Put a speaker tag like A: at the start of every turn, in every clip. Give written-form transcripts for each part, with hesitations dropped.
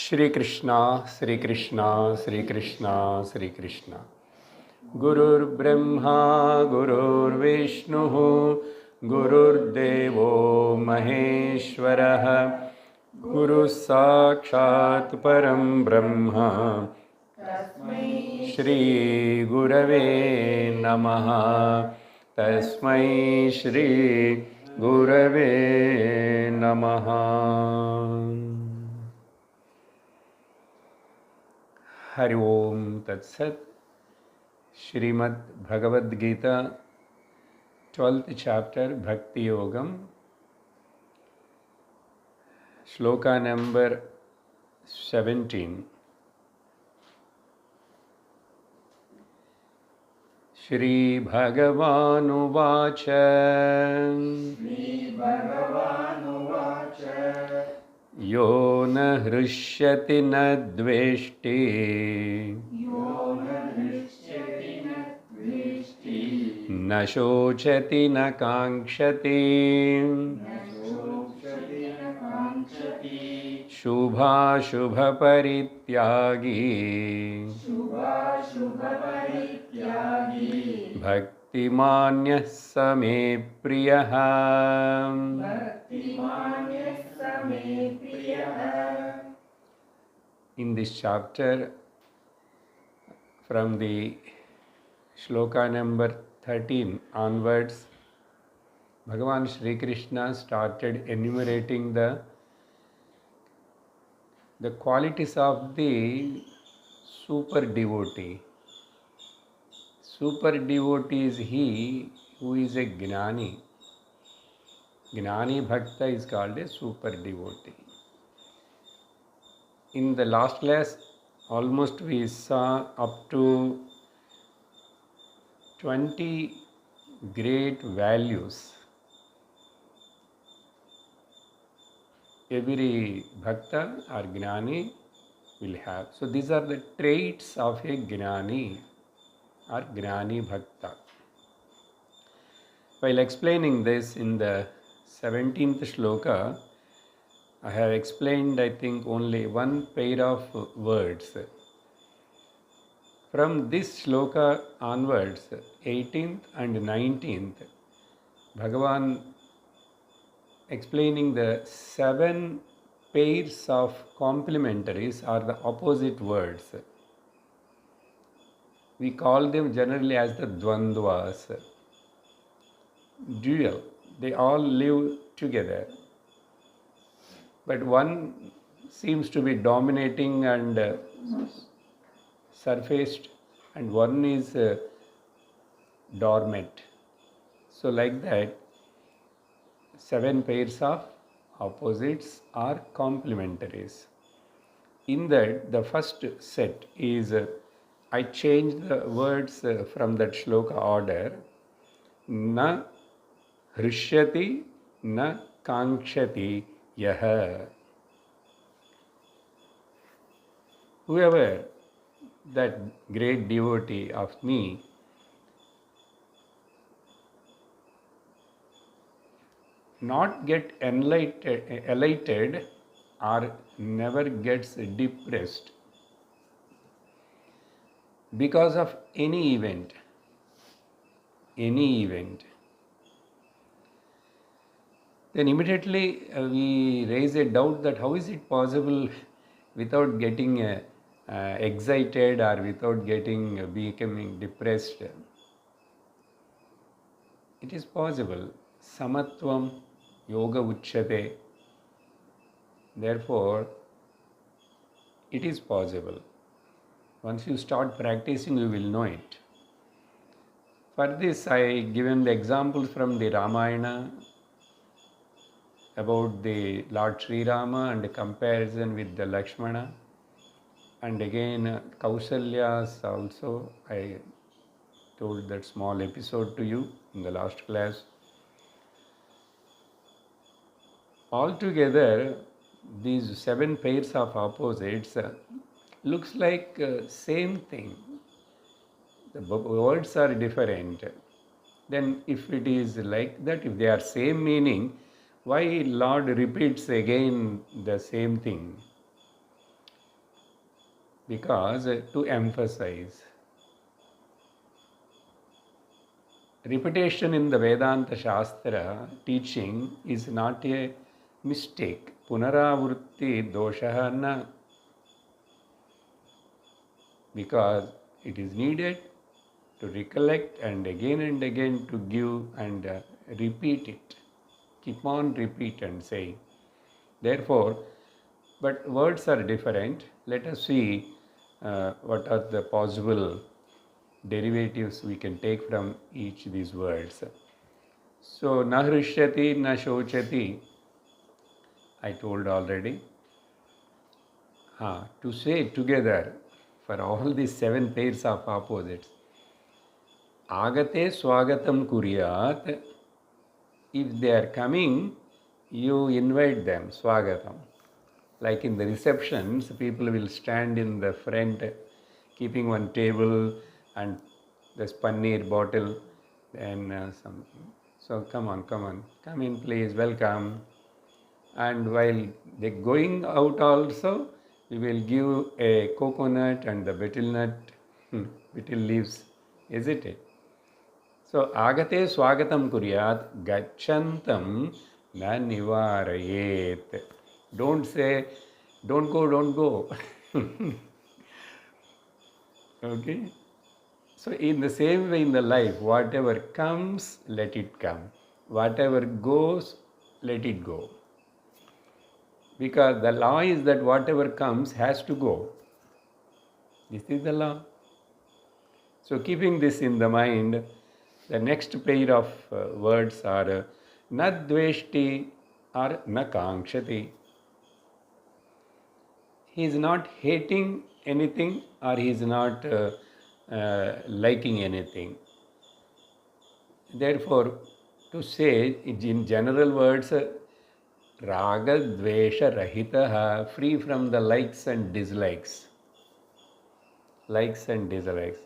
A: Shri Krishna, Shri Krishna, Shri Krishna, Shri Krishna. Gurur Brahma, Gurur Vishnu, Gurur Devo Maheshwaraha, Guru Sakshat Param Brahma, Shri Gurave Namaha, Tasmai Shri Gurave Namaha. Hari Om Tat Sat. Srimad Bhagavad Gita, 12th chapter, Bhakti Yogam, Sloka number 17. Shri Bhagavanu Vacha Yo na hrishyati na dveshti na shochati na kankshati Shubha Shubha Parityagi Bhaktimanya Same Priyaha. In this chapter, from the Sloka number 13 onwards, Bhagavan Shri Krishna started enumerating the qualities of the super devotee. Super devotee is he who is a Gnani. Gnani Bhakta is called a super devotee. In the last class, almost we saw up to 20 great values every Bhakta or Gnani will have. So these are the traits of a Gnani or Gnani Bhakta. While explaining this in the 17th Shloka, I have explained, I think, only one pair of words. From this Shloka onwards, 18th and 19th, Bhagavan explaining the 7 pairs of complementaries or the opposite words. We call them generally as the Dvandvas. Dual. They all live together. But one seems to be dominating and surfaced, and one is dormant. So like that, 7 pairs of opposites are complementaries. In that, the first set is, I changed the words from that shloka order. Na hrishyati, na kankshati yaha. Whoever that great devotee of me not get elated or never gets depressed because of any event, then immediately we raise a doubt that how is it possible without getting excited or without becoming depressed. It is possible. Samatvam yoga uchyate. Therefore, it is possible. Once you start practicing, you will know it. For this, I given the examples from the Ramayana about the Lord Sri Rama and the comparison with the Lakshmana. And again, Kausalya's also, I told that small episode to you in the last class. Altogether, these 7 pairs of opposites looks like same thing. The words are different. Then if it is like that, if they are same meaning, why Lord repeats again the same thing? because to emphasize. Repetition in the Vedanta Shastra teaching is not a mistake. Punaravrutti doshaha na, because it is needed to recollect and again to give and repeat it. Keep on repeat and saying. Therefore, but words are different. Let us see what are the possible derivatives we can take from each of these words. So, na hrishyati, na shochati, I told already. To say together for all these 7 pairs of opposites, agate swagatam kuryat, if they are coming, you invite them, swagatam. Like in the receptions, people will stand in the front, keeping one table and this paneer bottle and some. So come on, come in please, welcome. And while they're going out also, we will give a coconut and the betel nut, betel leaves, isn't it? So agate swagatam kuryat gachantam na nivarayet. Don't say, don't go. Okay? So in the same way in the life, whatever comes, let it come. Whatever goes, let it go. Because the law is that whatever comes has to go. This is the law. So keeping this in the mind, the next pair of words are na dveshti or na kankshati. He is not hating anything or he is not liking anything. Therefore, to say in general words, raga dvesha rahitaha, free from the likes and dislikes. Likes and dislikes.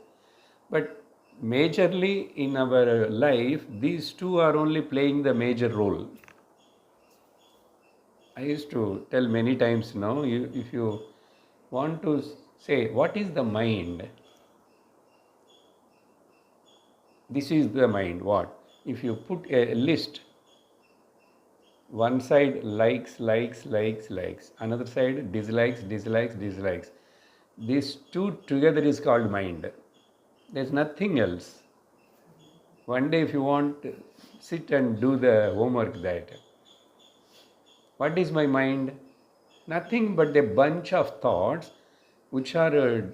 A: But majorly in our life, these two are only playing the major role. I used to tell many times now, if you want to say, what is the mind? This is the mind, what? If you put a list, one side likes, another side dislikes. These two together is called mind. There's nothing else. One day if you want, sit and do the homework that. What is my mind? Nothing but a bunch of thoughts which are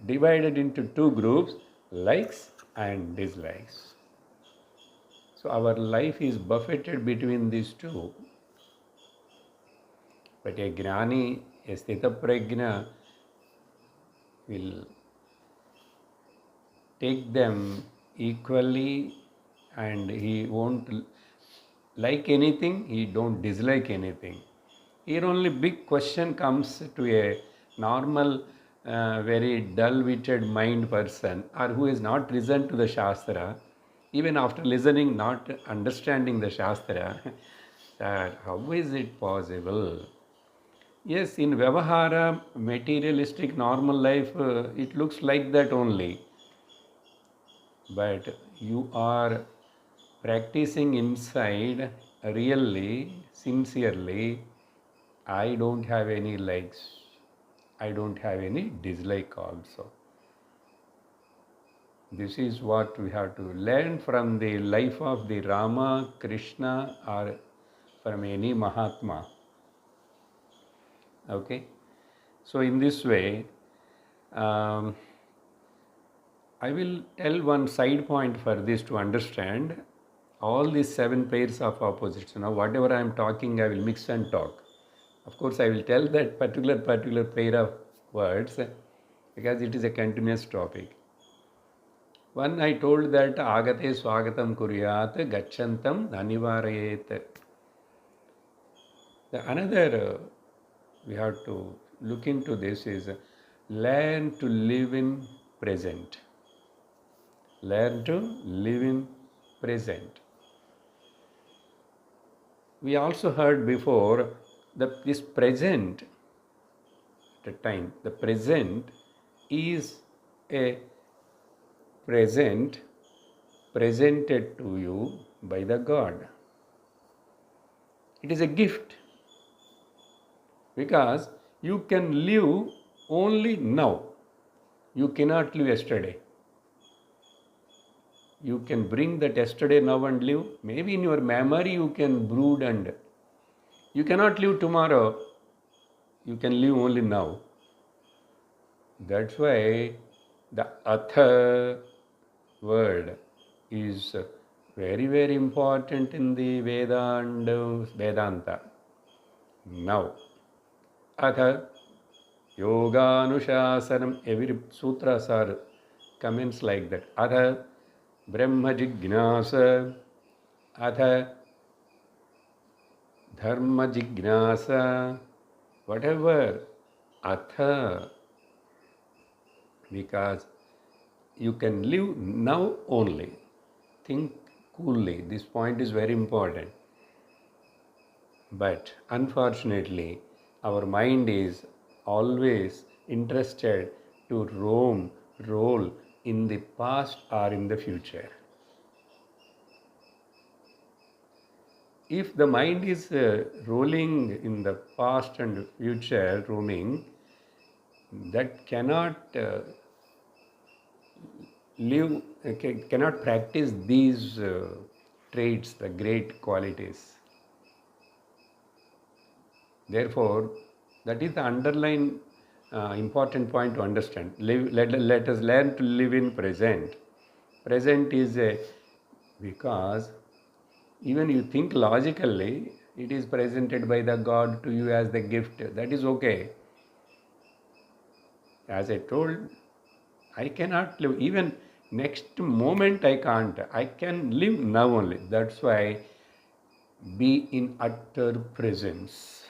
A: divided into two groups, likes and dislikes. So our life is buffeted between these two. But a Gnani, a Sthitaprajna will take them equally and he won't like anything, he don't dislike anything. Here only big question comes to a normal, very dull-witted mind person or who has not listened to the Shastra, even after listening, not understanding the Shastra, that how is it possible? Yes, in Vyavahara, materialistic normal life, it looks like that only. But you are practicing inside, really, sincerely, I don't have any likes. I don't have any dislike also. This is what we have to learn from the life of the Rama, Krishna or from any Mahatma. Okay? So in this way, I will tell one side point for this to understand all these 7 pairs of opposites. Now whatever I am talking, I will mix and talk. Of course, I will tell that particular pair of words because it is a continuous topic. One, I told that agate swagatam kuryat gachantam anivarayet. The another we have to look into this is learn to live in present. Learn to live in present. We also heard before that this present, at the time, the present is a present presented to you by the God. It is a gift because you can live only now. You cannot live yesterday. You can bring that yesterday now and live. Maybe in your memory you can brood, and you cannot live tomorrow. You can live only now. That's why the atha word is very, very important in the Veda and Vedanta. Now, atha yoganushasanam, every sutras are comments like that. Atha brahma jignasa, atha dharma jignasa, whatever, atha, because you can live now only. Think coolly. This point is very important. But unfortunately, our mind is always interested to roll in the past or in the future. If the mind is rolling in the past and future, roaming, that cannot cannot practice these traits, the great qualities. Therefore, that is the underlying important point to understand. Let us learn to live in present. Present is because even you think logically, it is presented by the God to you as the gift. That is okay. As I told, I cannot live. Even next moment I can't. I can live now only. That's why be in utter presence.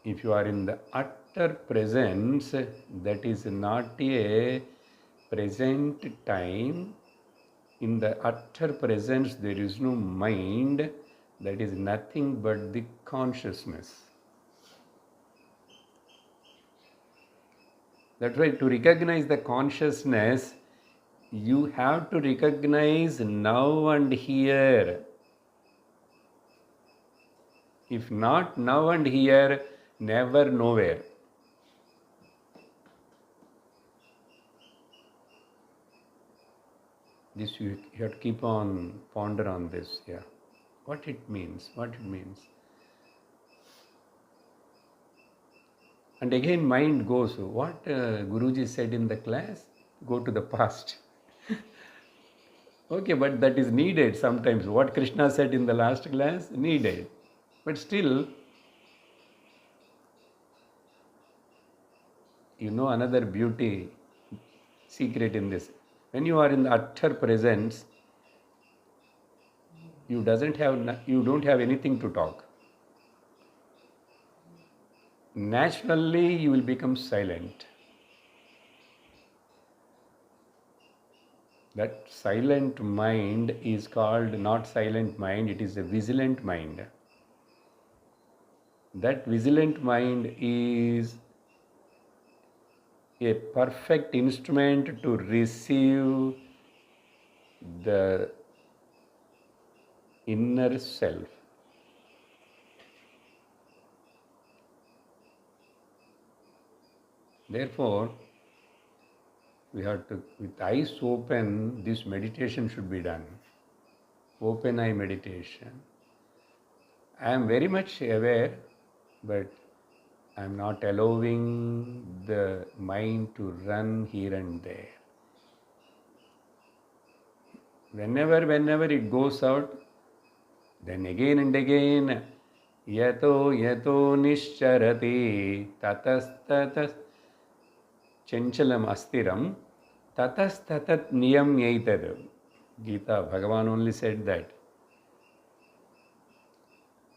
A: If you are in the utter presence, that is not a present time. In the utter presence, there is no mind. That is nothing but the consciousness. That's why to recognize the consciousness, you have to recognize now and here. If not now and here, never nowhere. This you have to keep on ponder on this. Yeah, what it means. And again, mind goes. What Guruji said in the class? Go to the past. Okay, but that is needed sometimes. What Krishna said in the last class, needed. But still, you know another beauty, secret in this. When you are in the utter presence, you don't have anything to talk. Naturally, you will become silent. That silent mind is called not silent mind, it is a vigilant mind. That vigilant mind is a perfect instrument to receive the inner self. Therefore, we have to, with eyes open, this meditation should be done. Open eye meditation. I am very much aware, but I am not allowing the mind to run here and there. Whenever it goes out, then again and again, yato nischarati tatas chanchalam astiram tatas niyam yaitad. Gita, Bhagavan only said that.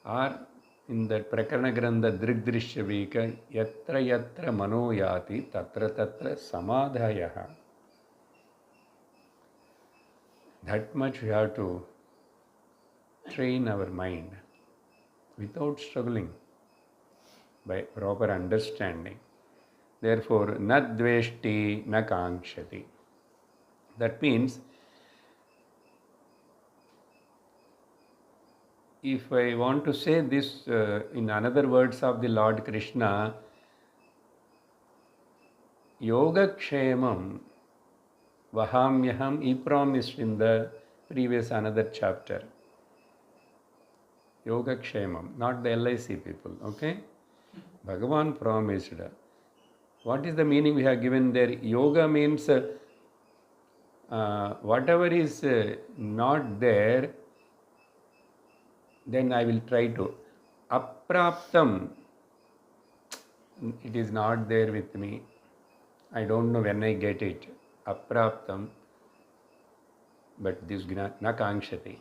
A: Or in the Prakarana Grantha Drigdrishyavika, yatra mano yati tatra samadhayaha. That much we have to train our mind without struggling. by proper understanding. Therefore, na dveshti na kankshati. That means, if I want to say this in another words of the Lord Krishna, Yoga Kshemam Vahamyaham, he promised in the previous another chapter. Yoga Kshemam, not the LIC people, okay? Bhagavan promised. What is the meaning we have given there? Yoga means whatever is not there, then I will try to. Apraptam, it is not there with me. I don't know when I get it. Apraptam, but this na kankshati.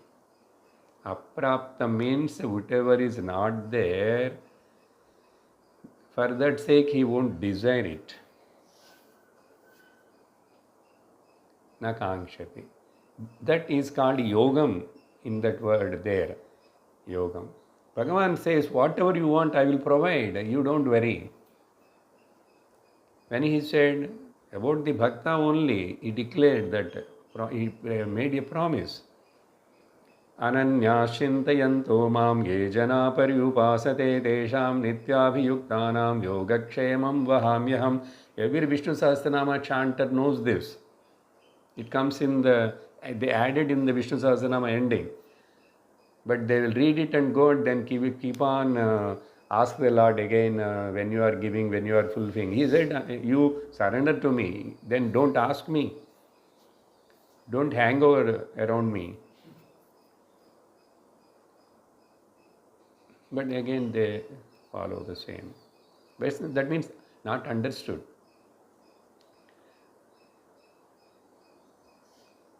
A: Apraptam means whatever is not there, for that sake he won't desire it. Na kankshati. That is called yogam in that word there. Yogam. Bhagavan says, whatever you want, I will provide. You don't worry. When he said about the bhakta only, he declared that he made a promise. Ananyashintayanto mam ye jana paryupasate tesham nityabhiyuktanam yogakshemam vahamyaham. Every Vishnu Sahasranama chanter knows this. It comes in they added in the Vishnu Sahasranama ending. But they will read it and go and then keep on ask the Lord again when you are giving, when you are fulfilling. He said, you surrender to me, then don't ask me. Don't hang over around me. But again they follow the same. But that means not understood.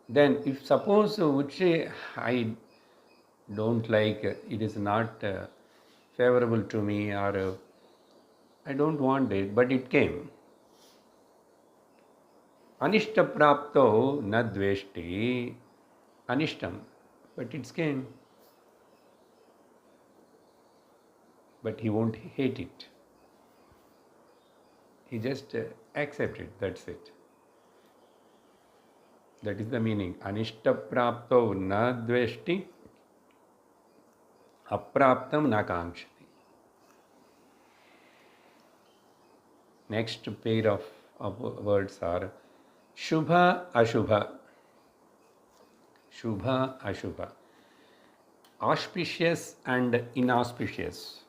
A: Then if suppose which I don't like, it is not favorable to me, or I don't want it, but it came. Anishta prapto na dveshti, anishtam, but it came. But he won't hate it. He just accepts it, that's it. That is the meaning. Anishta prapto na dveshti, apraptam na kankshati. Next pair of words are Shubha Ashubha. Shubha Ashubha. Auspicious and inauspicious.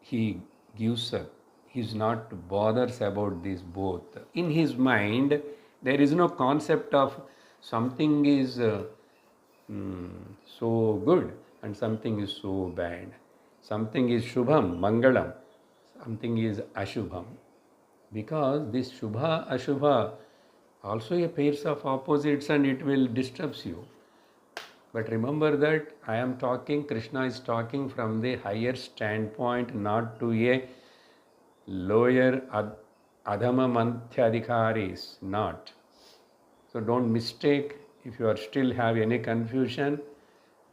A: He gives up. He is not bothers about these both. In his mind, there is no concept of something is so good and something is so bad. Something is Shubham, Mangalam. Something is Ashubham. Because this Shubha, Ashubha, also a pairs of opposites and it will disturb you. But remember that I am talking, Krishna is talking from the higher standpoint, not to a lower Adhama Mantyadhikaris, not. So don't mistake. If you are still have any confusion,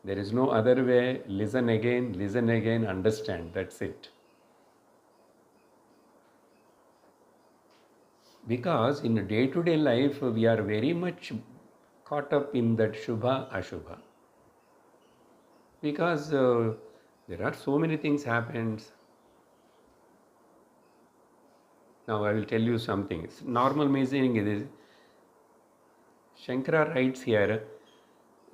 A: there is no other way. Listen again, understand. That's it. Because in day-to-day life, we are very much caught up in that Shubha, Ashubha. Because there are so many things happens. Now I will tell you something. Normal meaning is, Shankara writes here,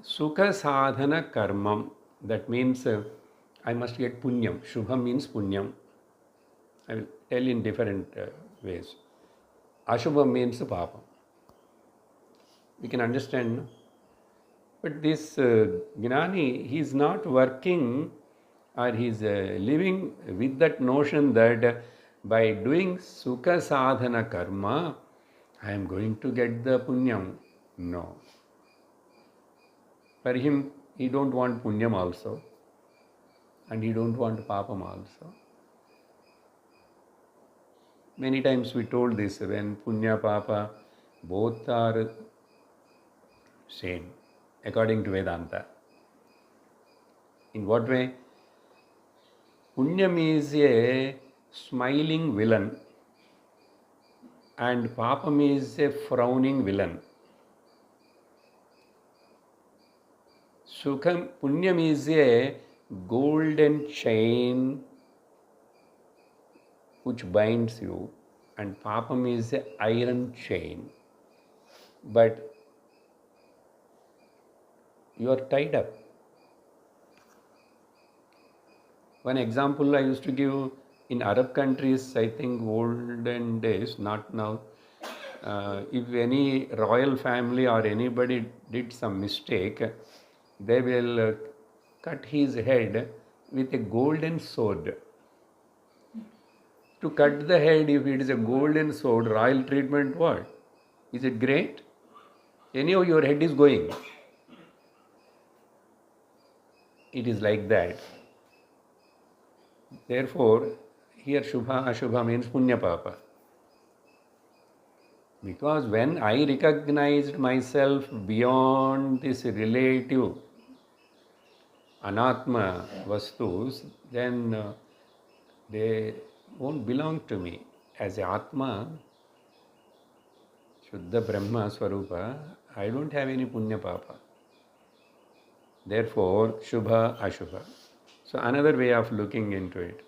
A: Sukha sadhana karmam. That means I must get punyam. Shubham means punyam. I will tell in different ways. Ashubham means papam. We can understand, no? But this Gnani, he is not working, or he is living with that notion that by doing Sukha sadhana karma, I am going to get the punyam. No. For him, he don't want punyam also, and he don't want papam also. Many times we told this, when punya, papa, both are same, according to Vedanta. In what way? Punyam is a smiling villain and Papam is a frowning villain. Punyam is a golden chain which binds you, and Papam is an iron chain. But you are tied up. One example I used to give in Arab countries, I think olden days, not now. If any royal family or anybody did some mistake, they will cut his head with a golden sword. To cut the head, if it is a golden sword, royal treatment, what? Is it great? Anyhow, your head is going. It is like that. Therefore, here Shubha Ashubha means Punya Papa. Because when I recognized myself beyond this relative Anatma Vastus, then they won't belong to me. As a Atma, Shuddha Brahma Swarupa, I don't have any Punya Papa. Therefore, Shubha Ashubha. So another way of looking into it.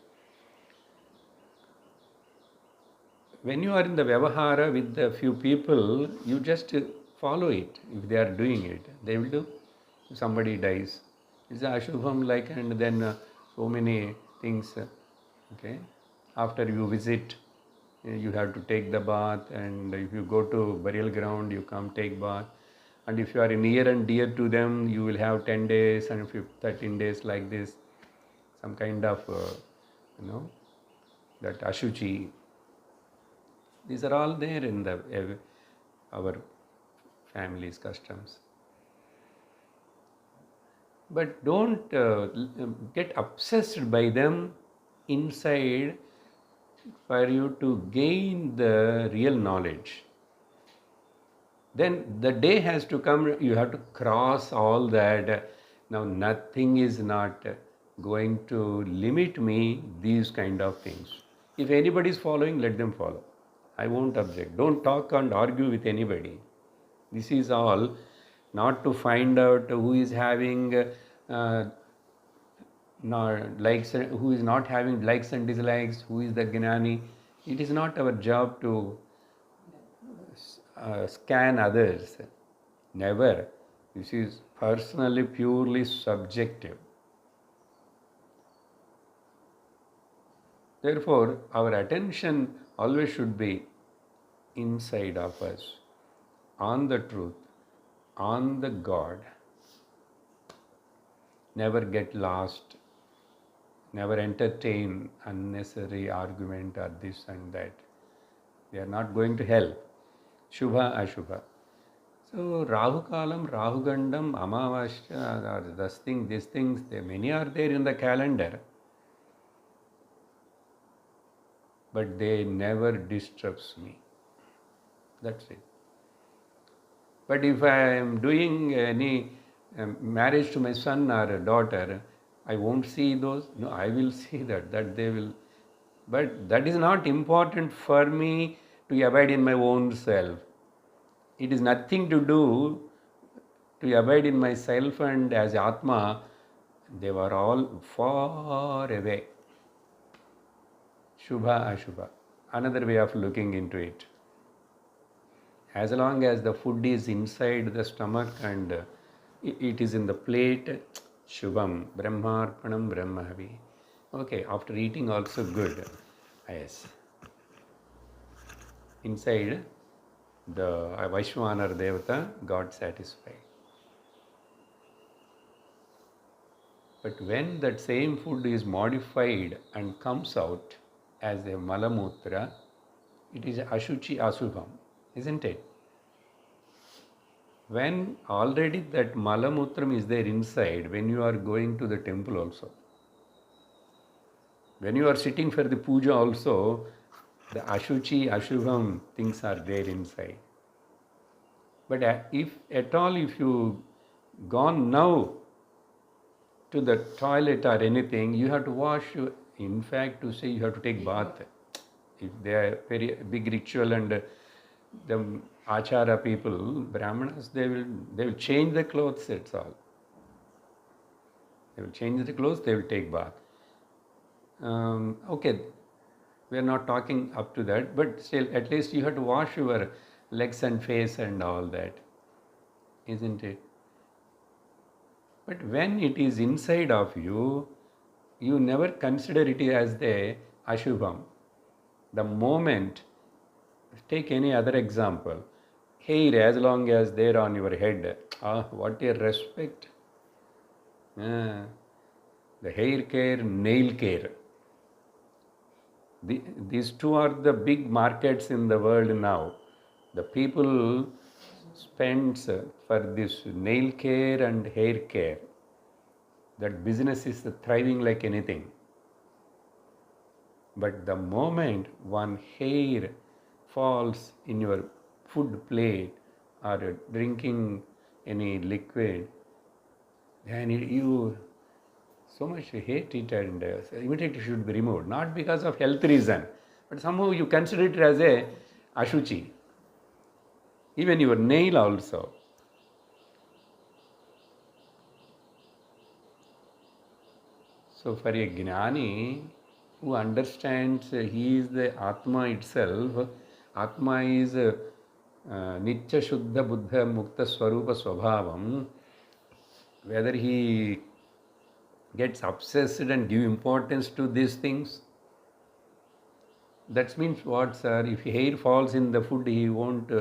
A: When you are in the Vyavahara with a few people, you just follow it. If they are doing it, they will do. If somebody dies, it's Ashubham like, and then so many things. Okay. After you visit, you have to take the bath, and if you go to burial ground, you come take bath. And if you are near and dear to them, you will have 10 days and 13 days like this. Some kind of, that Ashuchi. These are all there in our family's customs. But don't get obsessed by them inside for you to gain the real knowledge. Then the day has to come, you have to cross all that. Now nothing is not going to limit me, these kind of things. If anybody is following, let them follow. I won't object. Don't talk and argue with anybody. This is all not to find out who is having likes, who is not having likes and dislikes, who is the Gnani. It is not our job to scan others. Never. This is personally, purely subjective. Therefore, our attention always should be inside of us, on the truth, on the God. Never get lost, never entertain unnecessary argument or this and that. They are not going to hell. Shubha Ashubha. So Rahu Kalam, Rahu Gandam, Amavasya, these things, many are there in the calendar. But they never disturbs me. That's it. But if I am doing any marriage to my son or a daughter, I won't see those. No, I will see that they will. But that is not important for me to abide in my own self. It is nothing to do to abide in myself, and as Atma, they were all far away. Shubha Ashubha. Another way of looking into it. As long as the food is inside the stomach and it is in the plate, Shubham, Brahmarpanam Brahmahavi. Okay, after eating also good. Yes. Inside the Vaishwanar Devata got satisfied. But when that same food is modified and comes out as a Malamutra, it is Ashuchi Asubham, isn't it? When already that Malamutram is there inside, when you are going to the temple also, when you are sitting for the puja also, the Ashuchi Ashubham things are there inside. But if at all, if you gone now to the toilet or anything, you have to wash. In fact, to say you have to take bath. If they are very big ritual and the achara people, Brahmanas, they will change the clothes. That's all. They will change the clothes. They will take bath. Okay, we are not talking up to that, but still, at least you have to wash your legs and face and all that, isn't it? But when it is inside of you, you never consider it as the Ashubham. The moment, take any other example, hair as long as they're on your head, what a respect. The hair care, nail care. These two are the big markets in the world now. The people spends for this nail care and hair care. That business is thriving like anything. But the moment one hair falls in your food plate or drinking any liquid, then you so much hate it and immediately should be removed. Not because of health reason, but somehow you consider it as a ashuchi. Even your nail also. So for a Gnani who understands he is the Atma itself, Atma is Nitya Shuddha Buddha Mukta Swarupa Swabhavam, whether he gets obsessed and give importance to these things, that means what, sir? If hair falls in the food, he won't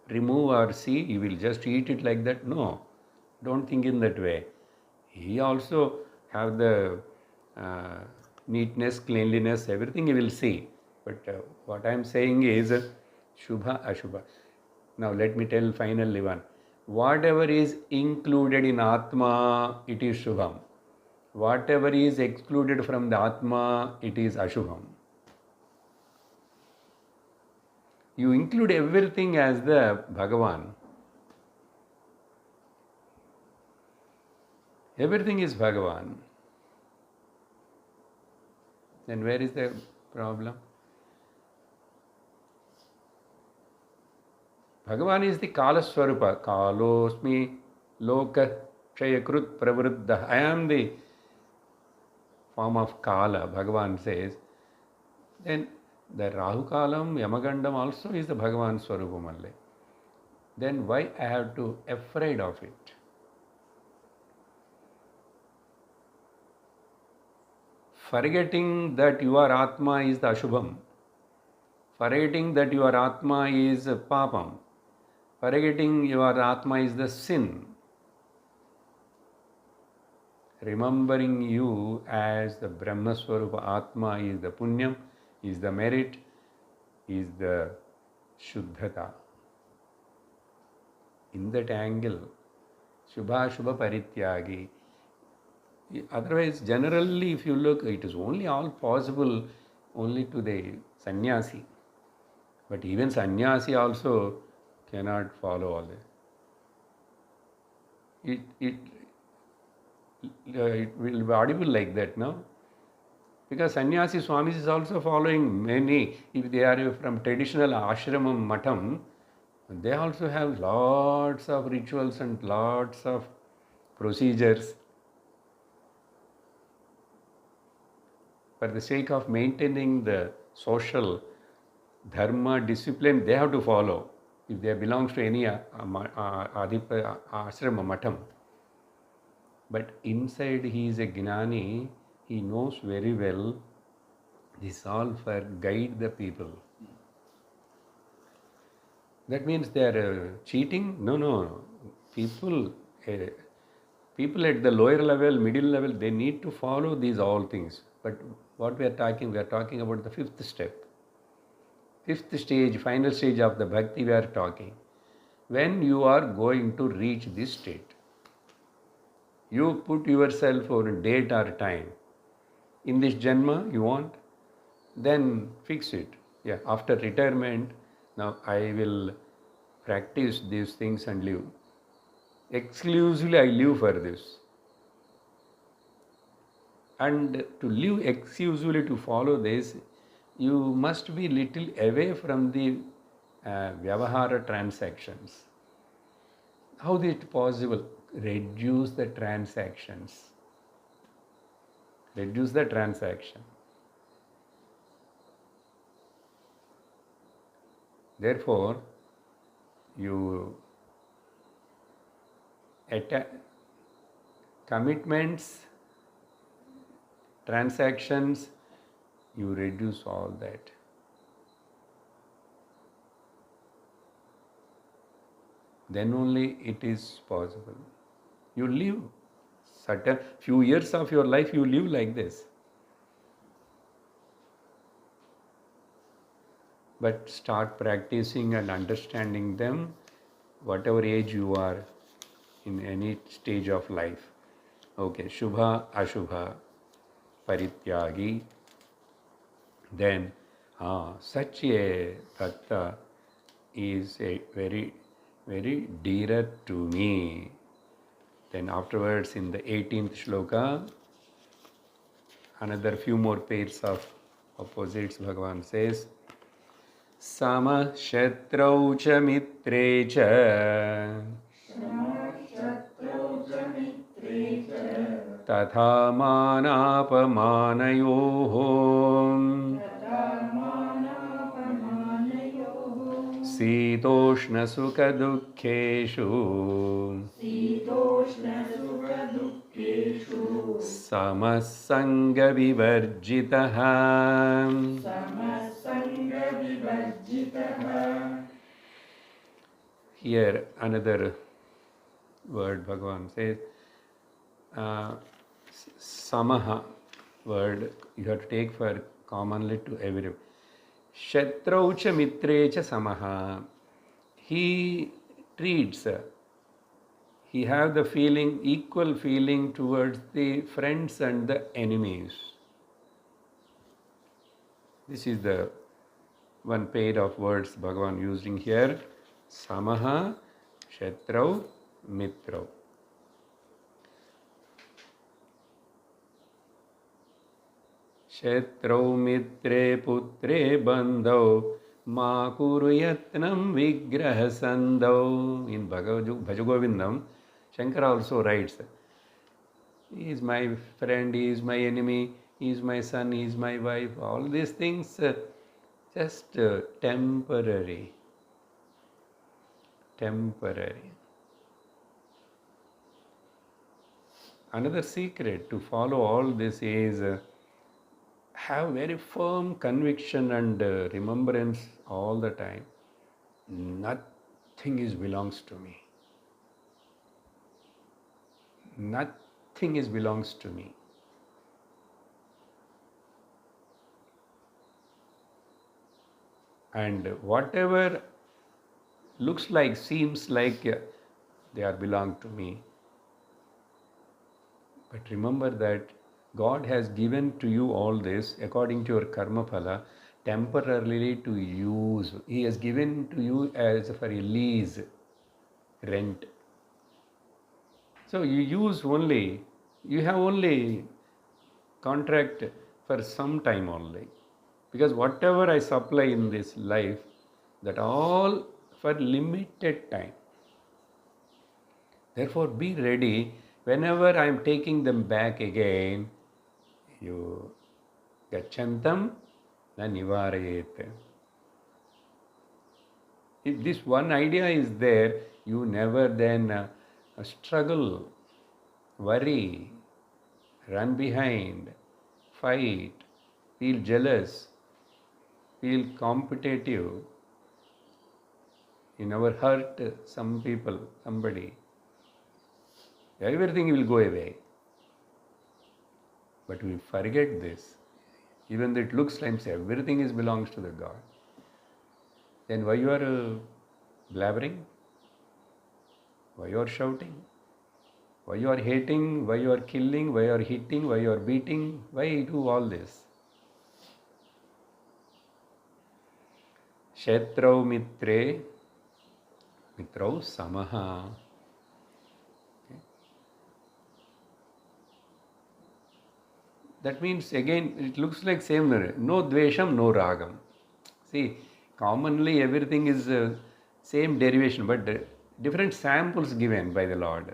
A: remove or see, he will just eat it like that. No, don't think in that way. He also have the neatness, cleanliness, everything he will see. But what I am saying is Shubha, Ashubha. Now let me tell finally one. Whatever is included in Atma, it is Shubham. Whatever is excluded from the Atma, it is Ashubham. You include everything as the Bhagavan. Everything is Bhagavan. Then where is the problem? Bhagavan is the Kala Swarupa. Kalosmi Loka Chayakrut Pravruddha. I am the form of Kala, Bhagavan says. Then the Rahu Kalam, Yamagandam also is the Bhagavan Swarupam only. Then why I have to afraid of it? Forgetting that your Atma is the Ashubham. Forgetting that your Atma is Papam. Forgetting your Atma is the sin. Remembering you as the Brahma Swarupa Atma is the Punyam, is the merit, is the Shuddhata. In that angle, Shubha Shubha Parityagi. Otherwise, generally, if you look, it is only all possible only to the sannyasi. But even sannyasi also cannot follow all that. It will be audible like that, no? Because sannyasi swamis is also following many. If they are from traditional ashramam matam, they also have lots of rituals and lots of procedures. For the sake of maintaining the social dharma discipline, they have to follow. If they belongs to any ashrama matam. But inside he is a Gnani, he knows very well this all for guide the people. That means they are cheating? No. People at the lower level, middle level, they need to follow these all things. But what we are talking about the fifth step. Fifth stage, final stage of the bhakti we are talking. When you are going to reach this state, you put yourself on a date or time. In this janma you want, then fix it. Yeah, after retirement, now I will practice these things and live. Exclusively I live for this. And to live exclusively to follow this, you must be little away from the Vyavahara transactions. How is it possible? Reduce the transactions. Reduce the transaction. Therefore, you commitments, transactions, you reduce all that. Then only it is possible. You live certain few years of your life, you live like this. But start practicing and understanding them, whatever age you are, in any stage of life. Okay, Shubha, Ashubha, Parityagi. Then, such a tattva is a very, very dearer to me. Then afterwards in the 18th shloka, another few more pairs of opposites, Bhagavan says, Sama Shatrau cha mitre cha Tatha manapamanayoho Sitoshna sukha dukkheshu Samasanga vivarjitaha. Here another word Bhagavan says, samaha word you have to take for commonly to everyone. Shatraucha mitrecha samaha. He treats, he have the feeling, equal feeling towards the friends and the enemies. This is the one pair of words Bhagavan using here. Samaha, Shatrau, Mitrau. Shatrau mitre putre bandhau ma kuru yatnam vigraha sandhau. In Bhajagovindam, Shankara also writes, he is my friend, he is my enemy, he is my son, he is my wife. All these things just temporary. Temporary. Another secret to follow all this is have very firm conviction and remembrance all the time. Nothing belongs to me. Nothing belongs to me. And whatever looks like, seems like they are belong to me. But remember that God has given to you all this according to your karma phala temporarily to use. He has given to you as for a lease, rent. So you use only, you have only contract for some time only. Because whatever I supply in this life, that all for limited time. Therefore be ready, whenever I am taking them back again, you gachantam na nivarayet. If this one idea is there, you never then struggle, worry, run behind, fight, feel jealous, feel competitive. You never hurt some people, somebody. Everything will go away. But we forget this. Even though it looks like everything belongs to the God. Then why you are blabbering? Why you are shouting? Why you are hating? Why you are killing? Why you are hitting? Why you are beating? Why do all this? Kshetrau mitre, mitrau samaha. That means again it looks like same. No dvesham, no ragam. See, commonly everything is same derivation, but different samples given by the Lord.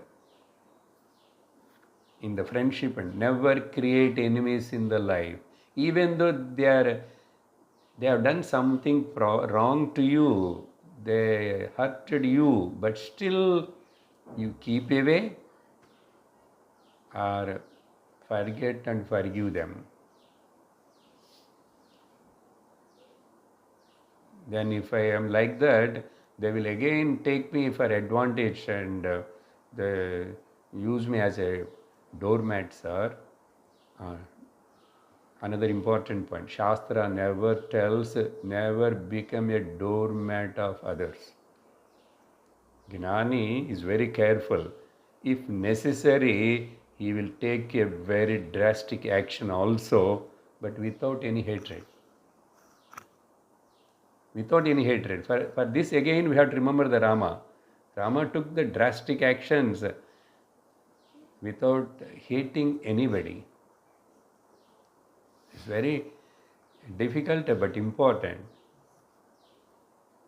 A: In the friendship, and never create enemies in the life, even though they have done something wrong to you, they hurted you, but still you keep away or forget and forgive them. Then if I am like that, they will again take me for advantage and they use me as a doormat, sir. Another important point, Shastra never tells, never become a doormat of others. Gnani is very careful. If necessary, he will take a very drastic action also, but without any hatred. Without any hatred. For this again we have to remember the Rama. Rama took the drastic actions without hating anybody. It's very difficult but important.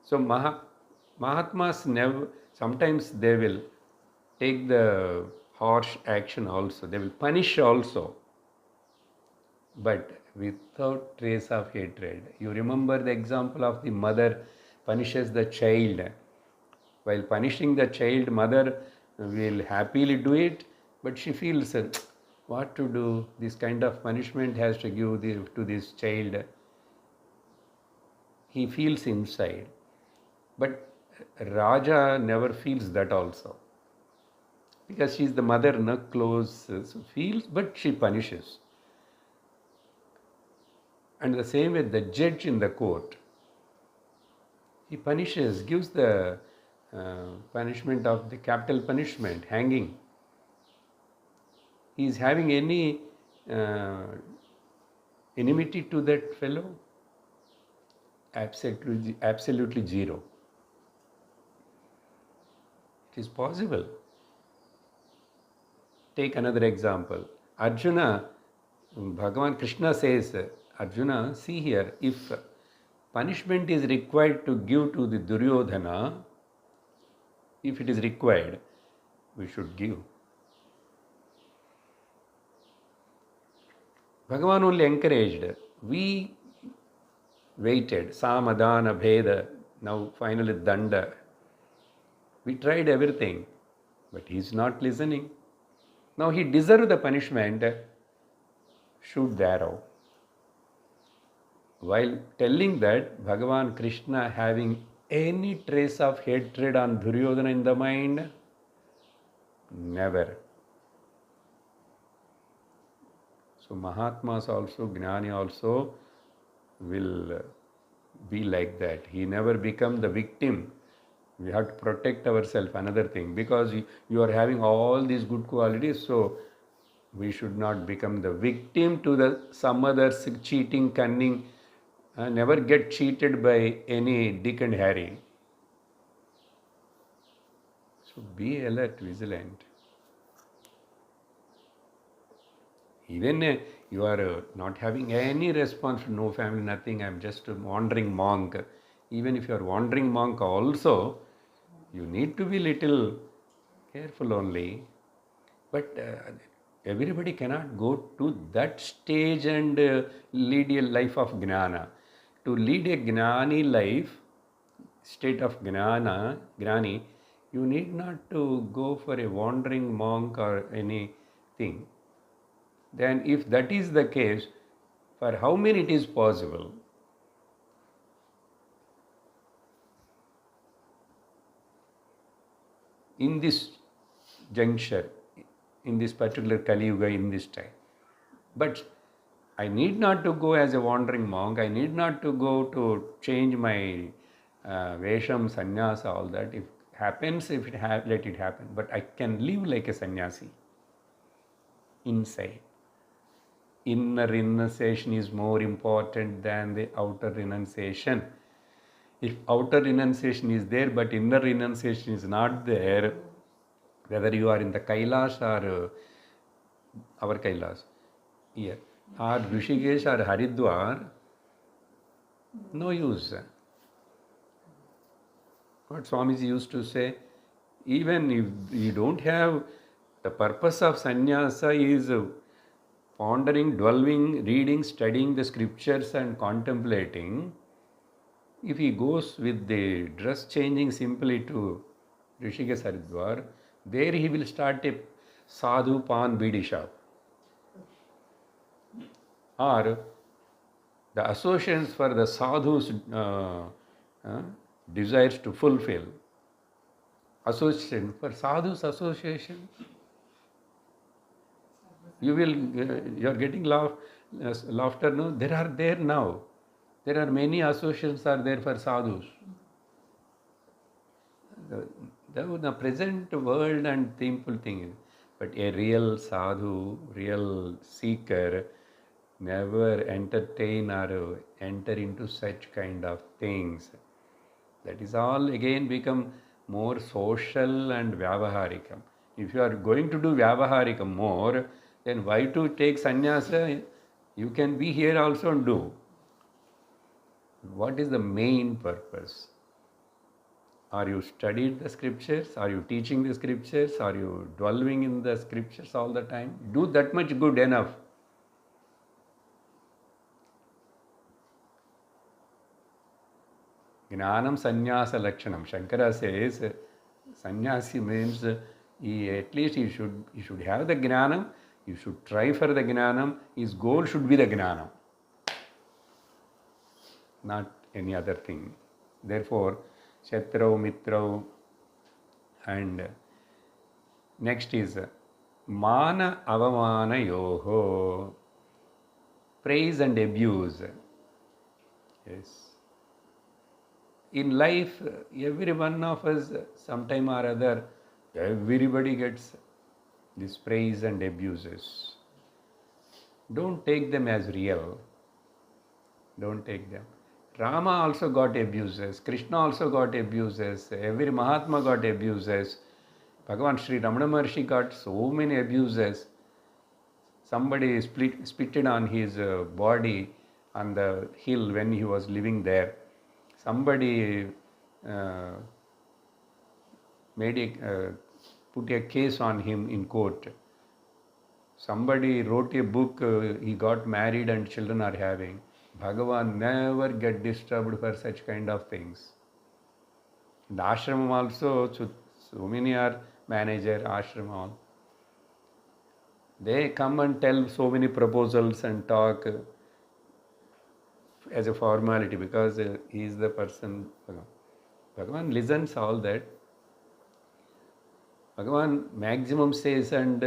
A: So Mahatmas never, sometimes they will take the harsh action also. They will punish also, but without trace of hatred. You remember the example of the mother punishes the child. While punishing the child, mother will happily do it, but she feels what to do. This kind of punishment has to give to this child. He feels inside. But Raja never feels that also. Because she is the mother, no close, so feels, but she punishes. And the same with the judge in the court. He punishes, gives the punishment of the capital punishment, hanging. He is having any enmity to that fellow? Absolutely zero. It is possible. Take another example. Arjuna, Bhagavan Krishna says, Arjuna, see here, if punishment is required to give to the Duryodhana, if it is required, we should give. Bhagavan only encouraged. We waited, Samadana, Bheda, now finally Danda. We tried everything, but he is not listening. Now he deserved the punishment, shoot the arrow. While telling that, Bhagavan Krishna having any trace of hatred on Duryodhana in the mind? Never. So Mahatmas also, Gnani also will be like that. He never become the victim. We have to protect ourselves, another thing, because you are having all these good qualities, so we should not become the victim to some others cheating, cunning. Never get cheated by any Dick and Harry. So be alert, vigilant. Even you are not having any response, no family, nothing, I am just a wandering monk. Even if you are wandering monk also, you need to be little careful only. But everybody cannot go to that stage and lead a life of Gnana. To lead a Gnani life, state of Gnani, you need not to go for a wandering monk or anything. Then if that is the case, for how many it is possible? In this juncture, in this particular Kali Yuga, in this time. But I need not to go as a wandering monk, I need not to go to change my Vesham, sannyasa, all that. If it happens, let it happen. But I can live like a sannyasi inside. Inner renunciation is more important than the outer renunciation. If outer renunciation is there, but inner renunciation is not there, whether you are in the Kailash or our Kailash, here, or Rishikesh or Haridwar, no use. What Swamiji used to say, even if you don't have, the purpose of sannyasa is pondering, dwelling, reading, studying the scriptures and contemplating. If he goes with the dress changing simply to Rishikesh Haridwar, there he will start a sadhu pan bidi shop. Or the associations for the sadhus desires to fulfill. Association, for sadhus association, you will, you are getting laughter, no? There are there now. There are many associations are there for sadhus. The present world and simple thing, but a real sadhu, real seeker, never entertain or enter into such kind of things. That is all again become more social and vyavaharikam. If you are going to do vyavaharikam more, then why to take sannyasa? You can be here also and do. What is the main purpose? Are you studied the scriptures? Are you teaching the scriptures? Are you dwelling in the scriptures all the time? Do that much good enough. Gnanam sannyasa lakshanam. Shankara says sannyasi means at least you should have the gnanam, you should try for the gnanam, his goal should be the gnanam, not any other thing. Therefore, Shatrau, Mitrau, and next is Mana Avamana Yoho, praise and abuse. Yes. In life, every one of us, sometime or other, everybody gets this praise and abuses. Don't take them as real. Don't take them. Rama also got abuses. Krishna also got abuses. Every Mahatma got abuses. Bhagavan Sri Ramana Maharshi got so many abuses. Somebody spitted on his body on the hill when he was living there. Somebody put a case on him in court. Somebody wrote a book, he got married and children are having. Bhagavan never get disturbed for such kind of things. In the ashramam also, so many are manager, ashramam. They come and tell so many proposals and talk as a formality because he is the person. Bhagavan listens all that. Bhagavan maximum says and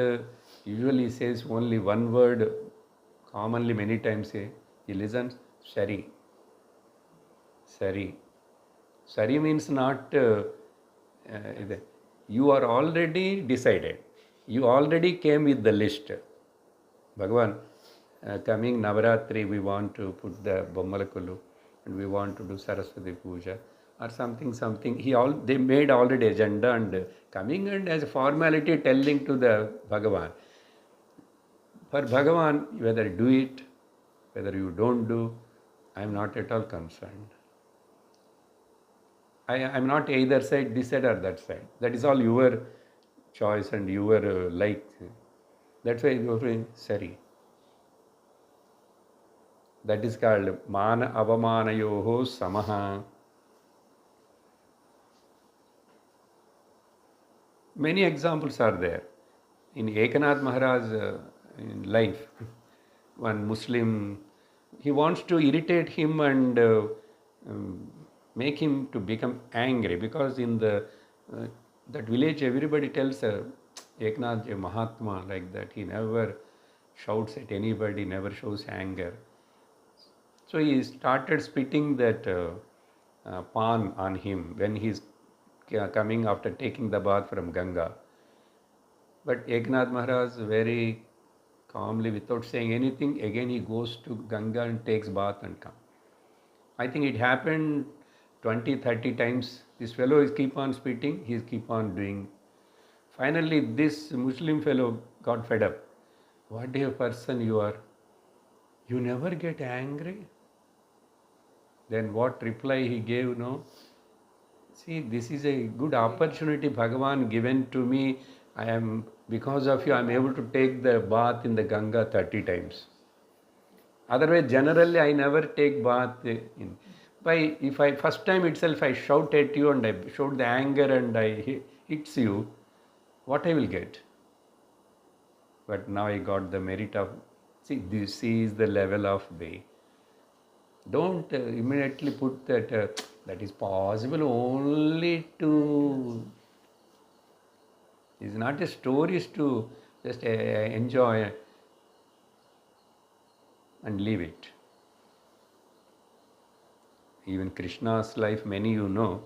A: usually says only one word, commonly many times say. He listens, Sari. Sari. Sari means not, you are already decided. You already came with the list. Bhagavan, coming Navaratri, we want to put the Bommalakulu and we want to do Saraswati Puja or something. They made already agenda and coming and as a formality telling to the Bhagavan. For Bhagavan, whether you do it, whether you don't do, I am not at all concerned. I am not either side, this side or that side. That is all your choice and your like. That's why you are saying Sari. That is called Mana Avamanayoho Samaha. Many examples are there. In Ekanath Maharaj in life, one Muslim, he wants to irritate him and make him to become angry because in that village everybody tells Eknath a Mahatma like that. He never shouts at anybody, never shows anger. So he started spitting that pan on him when he's coming after taking the bath from Ganga. But Eknath Maharaj very calmly, without saying anything, again he goes to Ganga and takes bath and comes. I think it happened 20, 30 times. This fellow is keep on spitting, he keep on doing. Finally, this Muslim fellow got fed up. What a person you are. You never get angry? Then what reply he gave, no? See, this is a good opportunity Bhagavan given to me. Because of you, I am able to take the bath in the Ganga 30 times. Otherwise, generally, I never take bath in. If I first time itself I shout at you and I showed the anger and I hits you, what I will get? But now I got the merit of, see, this is the level of way. Don't immediately put that, that is possible only to, it's not a story, is to just enjoy and leave it. Even Krishna's life, many you know,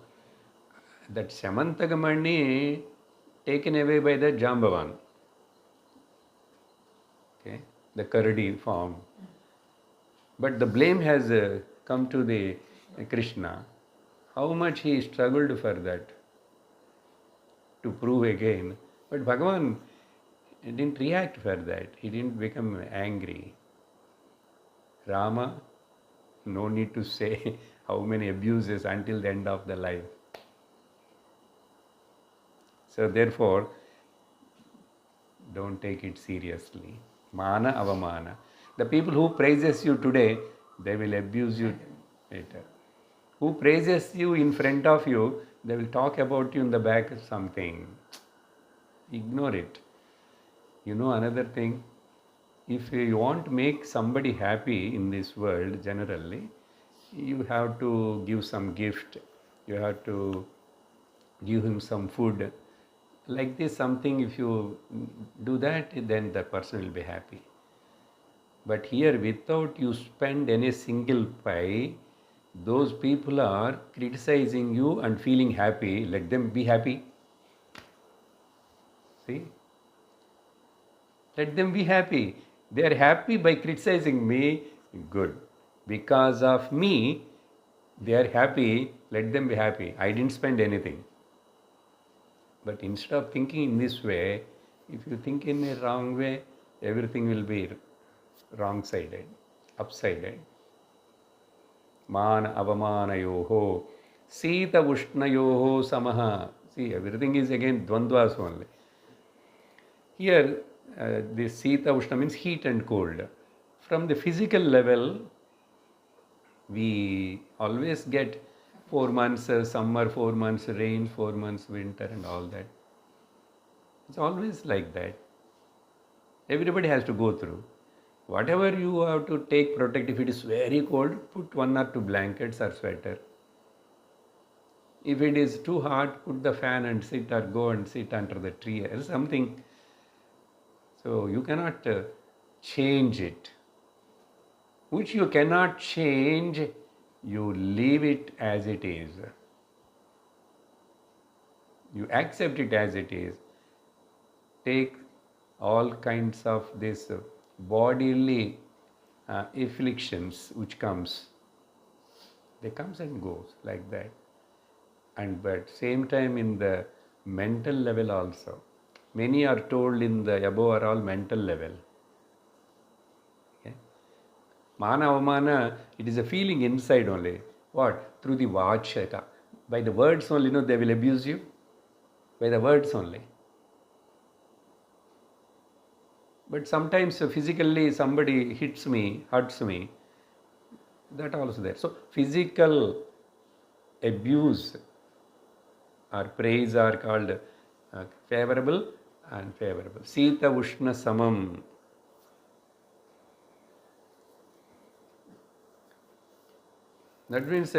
A: that Shamantagamani taken away by the Jambavan, okay, the Karadi form. But the blame has come to the Krishna. How much he struggled for that, to prove again. But Bhagavan didn't react for that. He didn't become angry. Rama, no need to say how many abuses until the end of the life. So therefore, don't take it seriously. Mana avamana. The people who praises you today, they will abuse you later. Who praises you in front of you, they will talk about you in the back of something. Ignore it. You know another thing, if you want to make somebody happy in this world generally, you have to give some gift, you have to give him some food. Like this, something, if you do that, then the person will be happy. But here, without you spend any single pie, those people are criticizing you and feeling happy. Let them be happy. See? Let them be happy. They are happy by criticizing me. Good. Because of me, they are happy. Let them be happy. I didn't spend anything. But instead of thinking in this way, if you think in a wrong way, everything will be wrong-sided, upsided. Man avamanayoho, sita ushnayoho samaha. See, everything is again dvandvas only. Here, this sita ushna means heat and cold. From the physical level, we always get 4 months summer, 4 months rain, 4 months winter and all that. It's always like that. Everybody has to go through. Whatever you have to take protect, if it is very cold, put 1 or 2 blankets or sweater. If it is too hot, put the fan and sit, or go and sit under the tree or something. So you cannot change it. Which you cannot change, you leave it as it is. You accept it as it is. Take all kinds of this bodily afflictions which comes. They comes and goes like that. And but same time in the mental level also. Many are told in the above are all mental level. Mana avamana, it is a feeling inside only. What? Through the vachaka. By the words only, they will abuse you. By the words only. But sometimes physically somebody hits me, hurts me. That also there. So physical abuse or praise are called favorable and unfavorable. Sita ushna samam. That means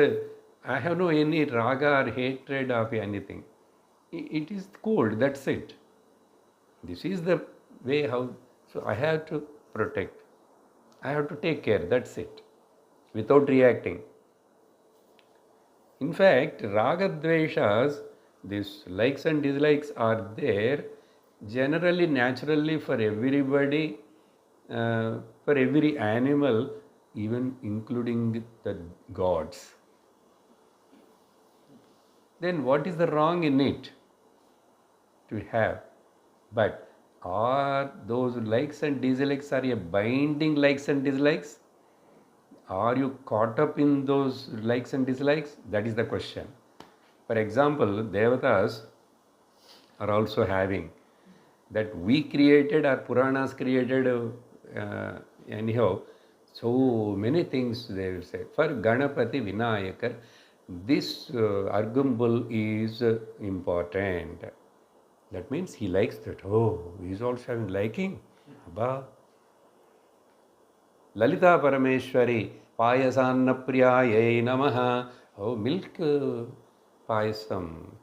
A: I have no any raga or hatred of anything. It is cold, that's it. This is the way how, so I have to protect. I have to take care, that's it. Without reacting. In fact, raga dveshas, these likes and dislikes are there generally, naturally for everybody, for every animal, even including the gods. Then what is the wrong in it to have? But are those likes and dislikes are a binding likes and dislikes? Are you caught up in those likes and dislikes? That is the question. For example, Devatas are also having that we created or Puranas created anyhow, so many things they will say. For Ganapati Vinayakar, this Argumbul is important. That means he likes that. Oh, he is also having liking. Abba. Lalita Parameshwari, Payasanna Priyayai Namaha. Oh, milk payasam.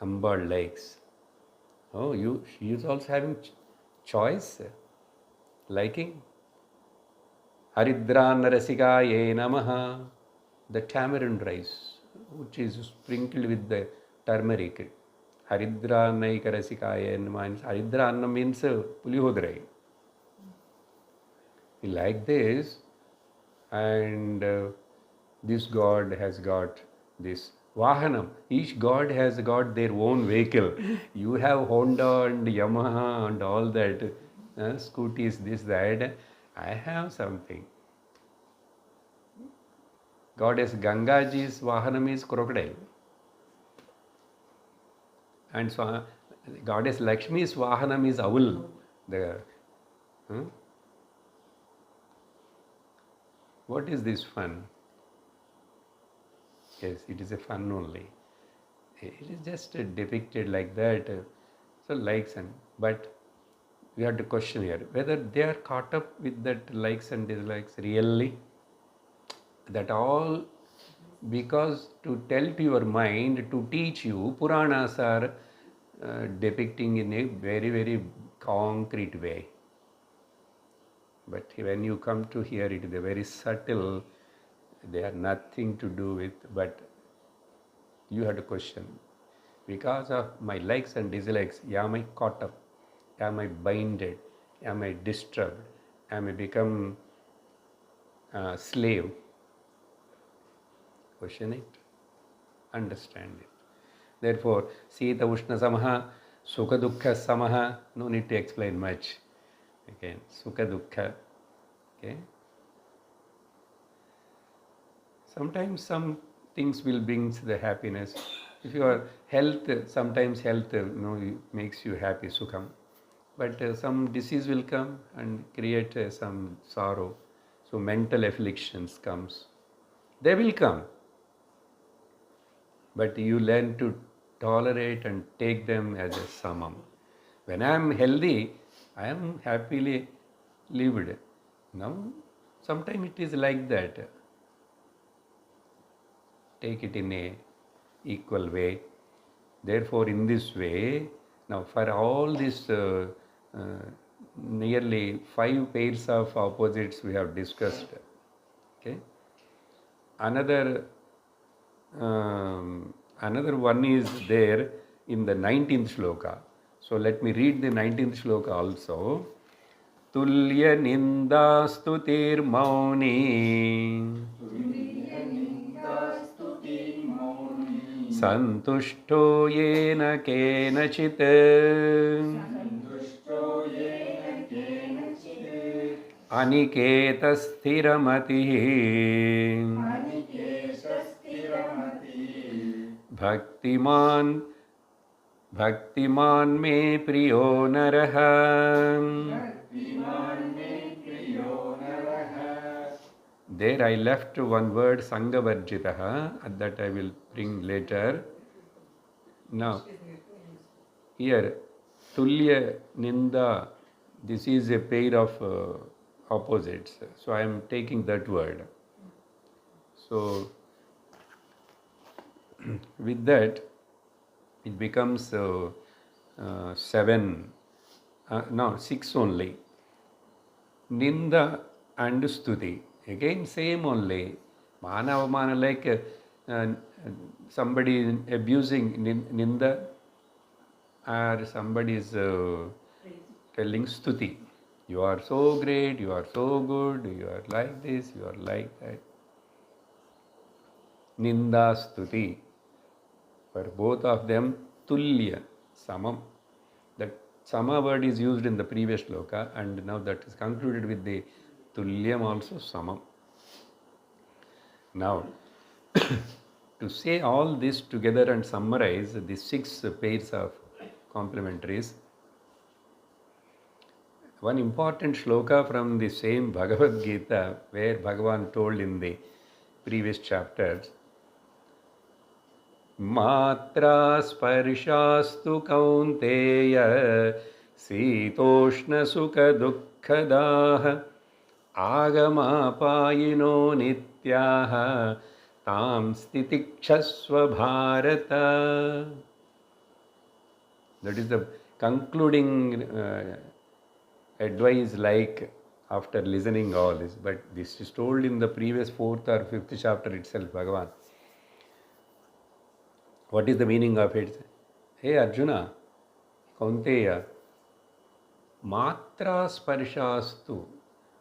A: Ambal likes. Oh, she is also having choice, liking. Haridra Narasikaye Namaha. The tamarind rice, which is sprinkled with the turmeric. Haridra Naikarasikaye Namaha. Haridra Anna means pulihodrai. He like this, and this god has got this Vahanam. Each god has got their own vehicle. You have Honda and Yamaha and all that, scooties, this, that. I have something. Goddess Gangaji's Vahanam is crocodile. And so Goddess Lakshmi's Vahanam is owl. What is this fun? Yes, it is a fun only. It is just depicted like that. So likes but we have to question here whether they are caught up with that likes and dislikes really. That all because to tell to your mind, to teach you, Puranas are depicting in a very, very concrete way. But when you come to hear it, they are very subtle. They have nothing to do with, but you have to question. Because of my likes and dislikes, am I caught up? Am I binded? Am I disturbed? Am I become a slave? Question it. Understand it. Therefore, Sita Ushna Samaha, Sukha Dukkha Samaha, no need to explain much. Again, Sukha Dukkha. Okay. Sometimes some things will bring the happiness. If your health, sometimes health makes you happy, Sukham. But some disease will come and create some sorrow. So mental afflictions comes. They will come. But you learn to tolerate and take them as a samam. When I am healthy, I am happily lived. Now, sometimes it is like that. Take it in a equal way. Therefore, in this way, now for all this nearly 5 pairs of opposites we have discussed. Okay. Another one is there in the 19th shloka. So let me read the 19th shloka also. Tulya ninda stutir mauni santushto yena kenachit aniketa sthiramati Bhaktiman me priyo naraha. There I left one word Sangavarjitaha, that I will bring later. Now, here, Tulya Ninda, this is a pair of opposites. So I am taking that word. So, with that, it becomes 6 only. Ninda and Stuti. Again, same only. Mana avamana, like somebody abusing Ninda, or somebody is telling Stuti. You are so great, you are so good, you are like this, you are like that. Ninda Stuti. For both of them, Tulya, Samam. That Sama word is used in the previous shloka, and now that is concluded with the Tulyam also Samam. Now, to say all this together and summarize the 6 pairs of complementaries, one important shloka from the same Bhagavad Gita, where Bhagavan told in the previous chapters, Matra sparshastu kaunteya sitoshna sukha dukkhadaha agama-payino nityaha tam stitikshasva bharata. That is the concluding advice, like after listening all this. But this is told in the previous 4th or 5th chapter itself, Bhagavan. What is the meaning of it? Hey Arjuna, Kaunteya, Matra sparshastu.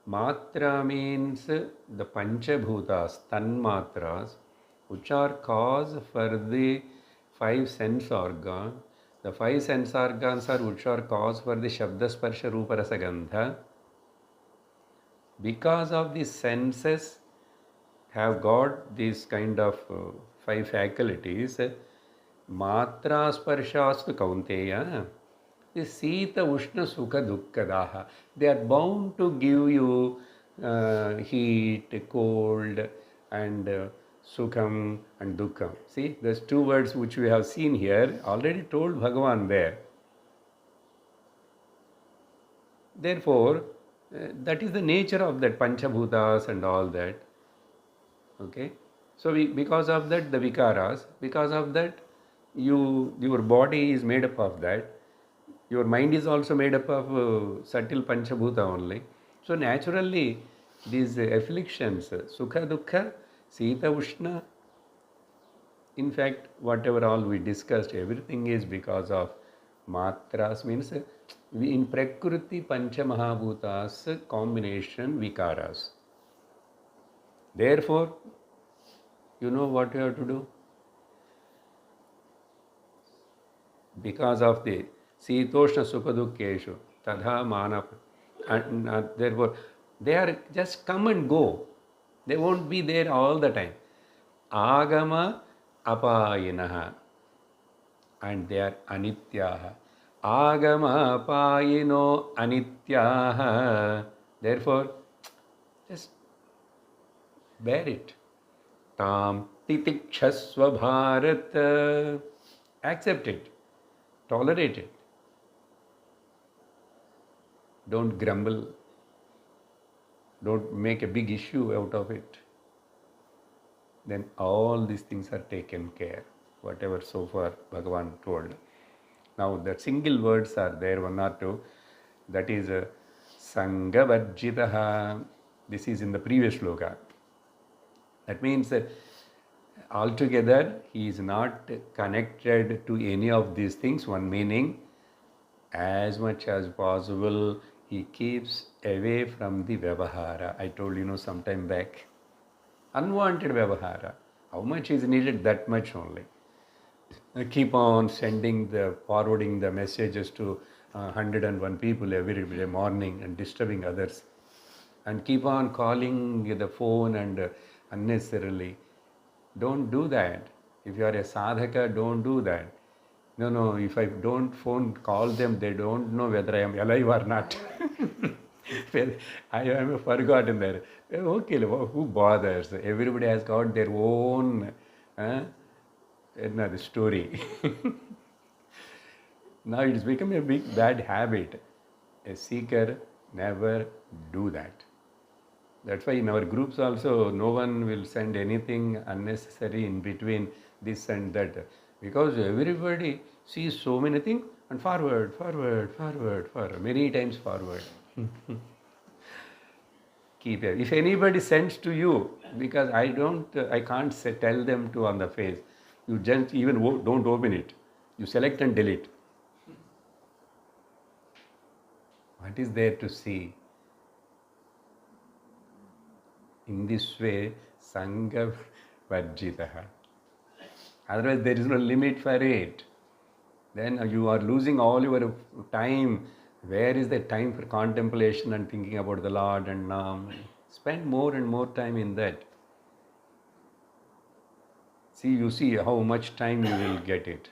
A: Matra means the Panchabhutas, Tanmatras, which are cause for the 5 sense organs. The 5 sense organs are which are cause for the Shabda Sparsha Rupa Rasa Gandha. Because of the senses have got these kind of 5 faculties, Matra sparshastu kaunteya, the Sita Ushna Sukha Dukkadaha. They are bound to give you heat, cold, and Sukham and Dukkham. See, there's 2 words which we have seen here, already told Bhagavan there. Therefore, that is the nature of that Panchabhutas and all that. Okay? So, because of that, the Vikaras, because of that, your body is made up of that. Your mind is also made up of subtle Panchabhuta only. So naturally, these afflictions, Sukha, Dukkha, Sita, Ushna, in fact, whatever all we discussed, everything is because of Matras, means in Prakriti Panchamahabhutas combination Vikaras. Therefore, you know what you have to do? Because of the Sitoshna Sukhadukeshu, Tadha Manap. And therefore, they are just come and go. They won't be there all the time. Agama apayinaha. And they are anityaha. Agama apayino anityaha. Therefore, just bear it. Tam titikshasva bharat. Accept it. Tolerate it. Don't grumble. Don't make a big issue out of it. Then all these things are taken care. Whatever so far Bhagavan told. Now the single words are there, 1 or 2. That is Sangavajjitaha. This is in the previous shloka. That means altogether he is not connected to any of these things. One meaning, as much as possible, he keeps away from the Vyavahara. I told you some time back. Unwanted Vyavahara. How much is needed? That much only. Keep on forwarding the messages to 101 people every day morning and disturbing others. And keep on calling the phone and unnecessarily. Don't do that. If you are a sadhaka, don't do that. No, if I don't call them, they don't know whether I am alive or not. I am forgotten there. Okay, who bothers? Everybody has got their own another story. Now it has become a big bad habit. A seeker never do that. That's why in our groups also, no one will send anything unnecessary in between this and that. Because everybody sees so many things and forward, many times forward. Keep it. If anybody sends to you, because I can't tell them to on the face, you just even don't open it. You select and delete. What is there to see? In this way, Sangha Varjitaha. Otherwise, there is no limit for it. Then you are losing all your time. Where is the time for contemplation and thinking about the Lord and Nam? Spend more and more time in that. you see how much time you will get it.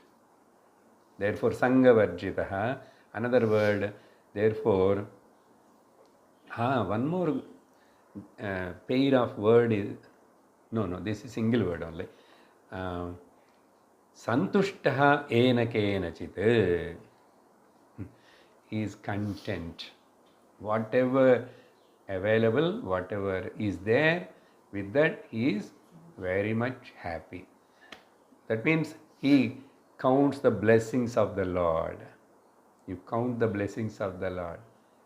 A: Therefore, Sangha Varjitaha. Another word, therefore, one more pair of word is, no, this is single word only. Santushtaha ena kenachit. He is content. Whatever available, whatever is there, with that he is very much happy. That means he counts the blessings of the Lord. You count the blessings of the Lord.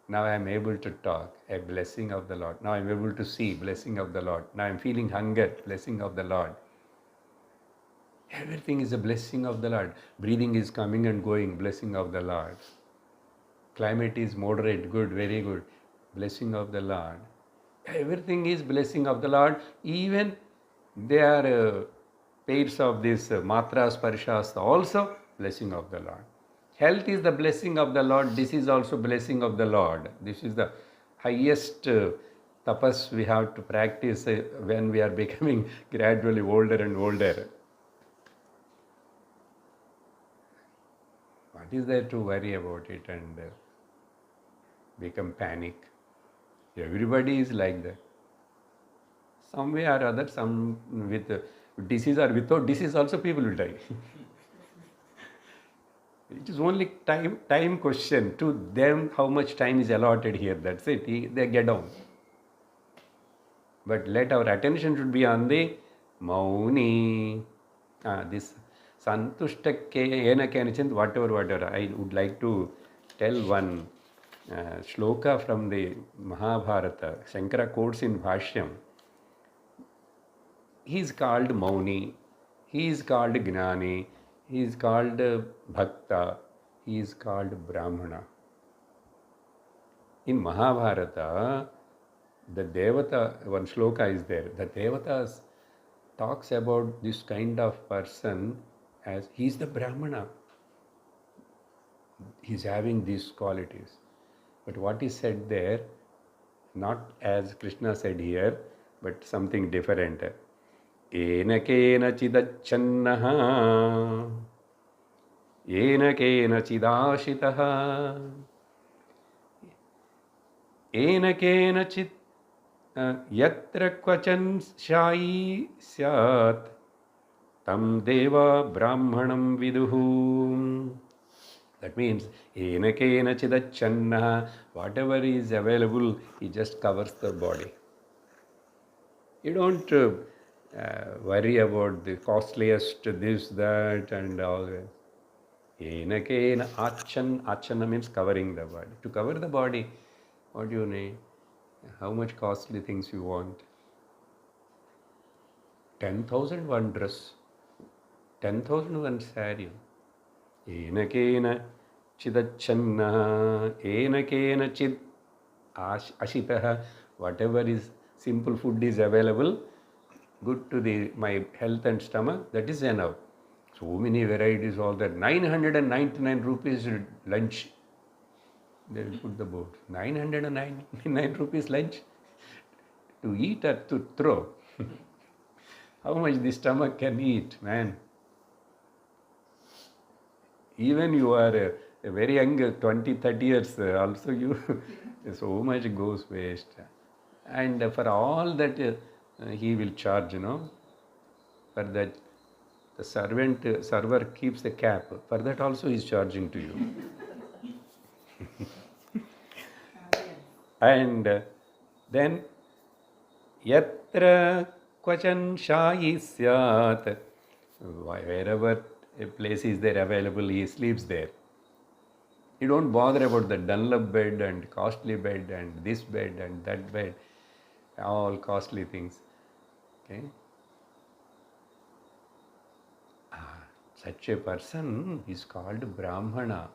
A: Now I am able to talk, a blessing of the Lord. Now I am able to see, blessing of the Lord. Now I am feeling hunger, blessing of the Lord. Everything is a blessing of the Lord. Breathing is coming and going, blessing of the Lord. Climate is moderate, good, very good, blessing of the Lord. Everything is blessing of the Lord. Even they are pairs of this matras, parishas, also blessing of the Lord. Health is the blessing of the Lord. This is also blessing of the Lord. This is the highest tapas we have to practice when we are becoming gradually older and older. What is there to worry about it and become panic? Everybody is like that. Some way or other, some with disease or without disease also people will die. It is only time question. To them, how much time is allotted here, that's it. They get down. But let our attention should be on the Mauni. This Santushtake ena kenachint, whatever. I would like to tell one shloka from the Mahabharata. Shankara quotes in Bhashyam. He is called Mauni, he is called Gnani, he is called Bhakta, he is called Brahmana. In Mahabharata, the Devata, one shloka is there, the Devatas talks about this kind of person as he is the Brahmana. He is having these qualities. But what is said there, not as Krishna said here, but something different. Ena kena chidachannaha, ena kena chidashitaha, ena kena chid yatra kvachan shayi syat, tam deva brahmanam viduhu. That means, ena kena chidachannaha, whatever is available, he just covers the body. You don't worry about the costliest this, that, and all that. Ena kena achana means covering the body. To cover the body, what do you need? How much costly things you want? 10,000 one dress, 10,000 one saree. Ena kena chidachanna, ena kena chid ashitaha, whatever is simple food is available, good to my health and stomach, that is enough. So many varieties, all that. 999 rupees lunch. They will put the board. 999 rupees lunch to eat or to throw. How much the stomach can eat, man? Even you are a very young, 20, 30 years, also you, so much goes waste. And for all that, he will charge, for that the server keeps the cap. For that also he is charging to you. And then, yatra kvachan shayi syat, wherever a place is there available, he sleeps there. You don't bother about the Dunlop bed and costly bed and this bed and that bed, all costly things. Okay? Such a person is called Brahmana.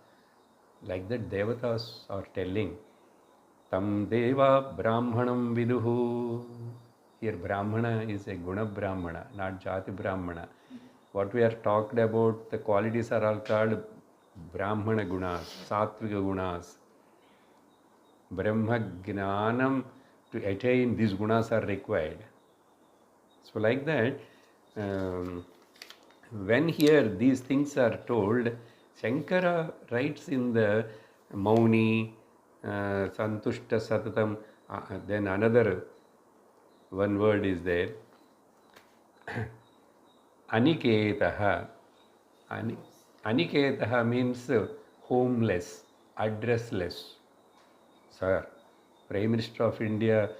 A: Like that Devatas are telling, Tam Deva Brahmanam Viduhu. Here Brahmana is a Guna Brahmana, not Jati Brahmana. What we are talked about, the qualities are all called Brahmana Gunas, Satvika Gunas. Brahma Gnanam, to attain these gunas are required. So like that, When here these things are told, Shankara writes in the Mauni, Santushta Satatam, then another one word is there, Aniketaha. Aniketaha means homeless, addressless. Sir, Prime Minister of India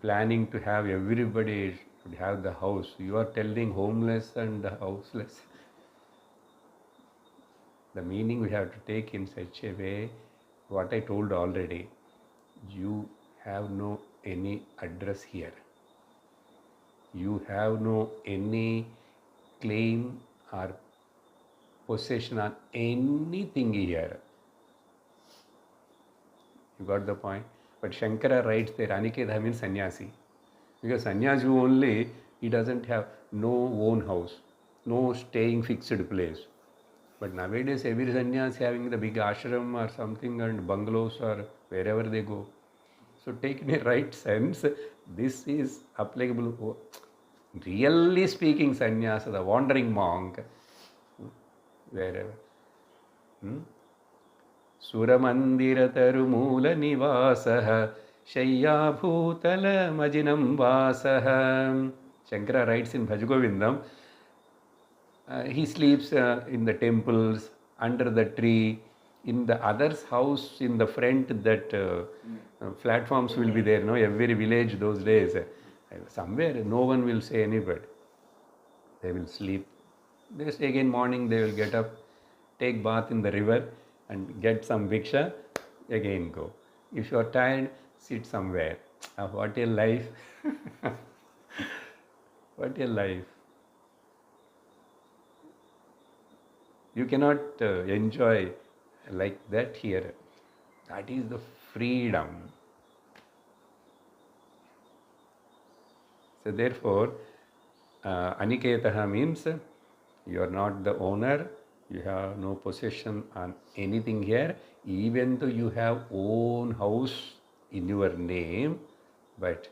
A: planning to have everybody should have the house. You are telling homeless and houseless. The meaning we have to take in such a way, what I told already, you have no any address here. You have no any claim or possession on anything here. You got the point? But Shankara writes there, Aniketa means sannyasi. Because sannyasi only, he doesn't have no own house, no staying fixed place. But nowadays, every sannyasi having the big ashram or something and bungalows or wherever they go. So take in a right sense, this is applicable. Really speaking, sannyasa, the wandering monk, wherever. Suramandiratarumula Shayyabhutalamajinam Vasaha. Shankara writes in Bhajagovindam, he sleeps in the temples, under the tree, in the other's house, in the front, that platforms will be there, no? Every village those days. Somewhere, no one will say any word. They will sleep. Just again morning, they will get up, take bath in the river and get some bhiksha, again go. If you are tired, sit somewhere. What a life. What a life. You cannot enjoy like that here. That is the freedom. So therefore, Aniketaha means you are not the owner, you have no possession on anything here, even though you have own house in your name, but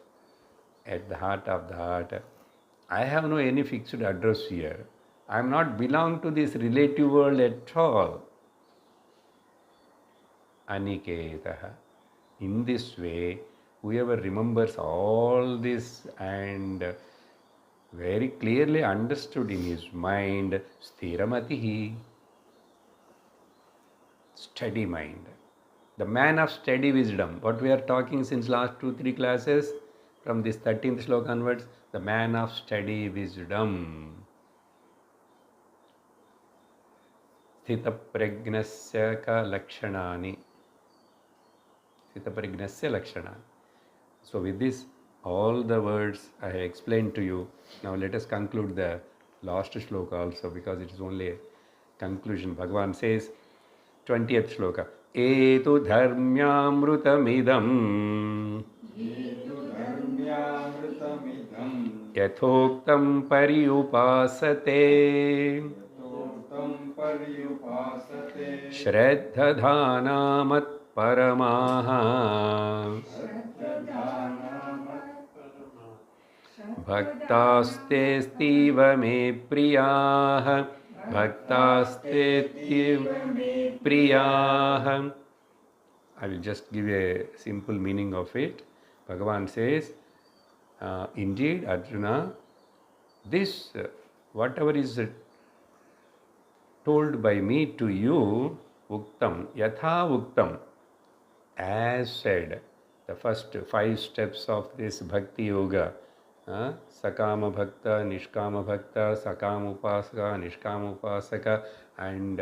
A: at the heart of the heart, I have no any fixed address here. I am not belong to this relative world at all. Aniketaha. In this way, whoever remembers all this and very clearly understood in his mind, Sthiramatihi, steady mind. The man of steady wisdom. What we are talking since last 2-3 classes, from this 13th sloka onwards, the man of steady wisdom. Sthitapragnasya ka lakshanani. Sthitapragnasya lakshanani. So with this, all the words I have explained to you. Now let us conclude the last shloka also, because it is only a conclusion. Bhagavan says, 20th shloka, Etu dharmyamrutamidam yathoktam pariupasate shraddhadhanamat paramaha Bhaktaste stiva me priyaha Bhaktaste stiva me priyaha. I will just give a simple meaning of it. Bhagavan says, indeed, Arjuna, this, whatever is told by me to you, Uktam, Yatha Uktam, as said, the first 5 steps of this Bhakti Yoga, Sakama Bhakta, Nishkama Bhakta, Sakama Upasaka, Nishkama Upasaka, and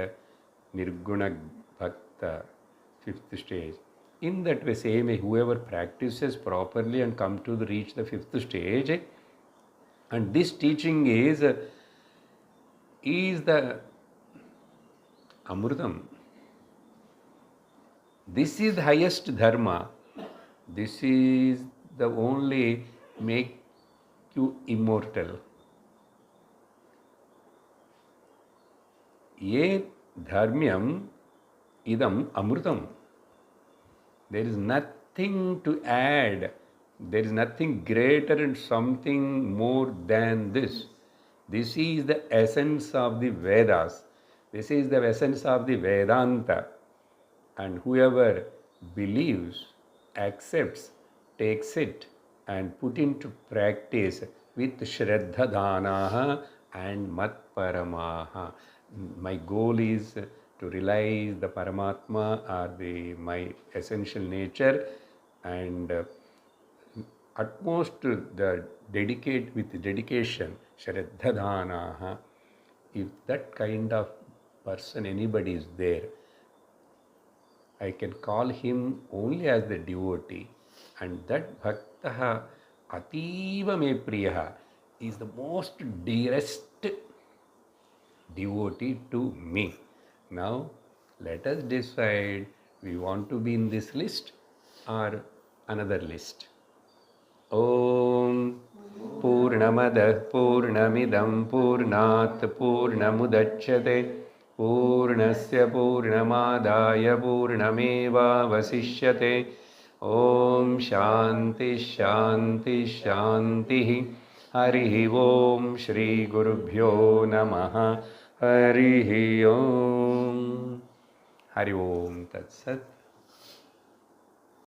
A: Nirguna Bhakta, 5th stage. In that way, same way, whoever practices properly and come to reach the 5th stage, and this teaching is the Amrutam. This is the highest dharma. This is the only make you immortal. Ye dharmyam idam amrutam. There is nothing to add. There is nothing greater and something more than this. This is the essence of the Vedas. This is the essence of the Vedanta. And whoever believes, accepts, takes it and put into practice with Shraddha Dhanaha and Mat Paramaha. My goal is to realize the Paramatma or my essential nature, and utmost the dedicate with dedication, Shraddha Dhanaha. If that kind of person, anybody is there, I can call him only as the devotee, and that Bhaktaha Ativa Me Priyaha is the most dearest devotee to me. Now, let us decide, we want to be in this list or another list. Om Purnamadah Purnamidam Purnat Purnamudachyate Purnasya Purnamadaya Purnameva Vasishyate. Om Shanti Shanti Shanti. Harihi Om Shri Gurubhyo Namaha. Harihi Om. Hari Om Tat Sat.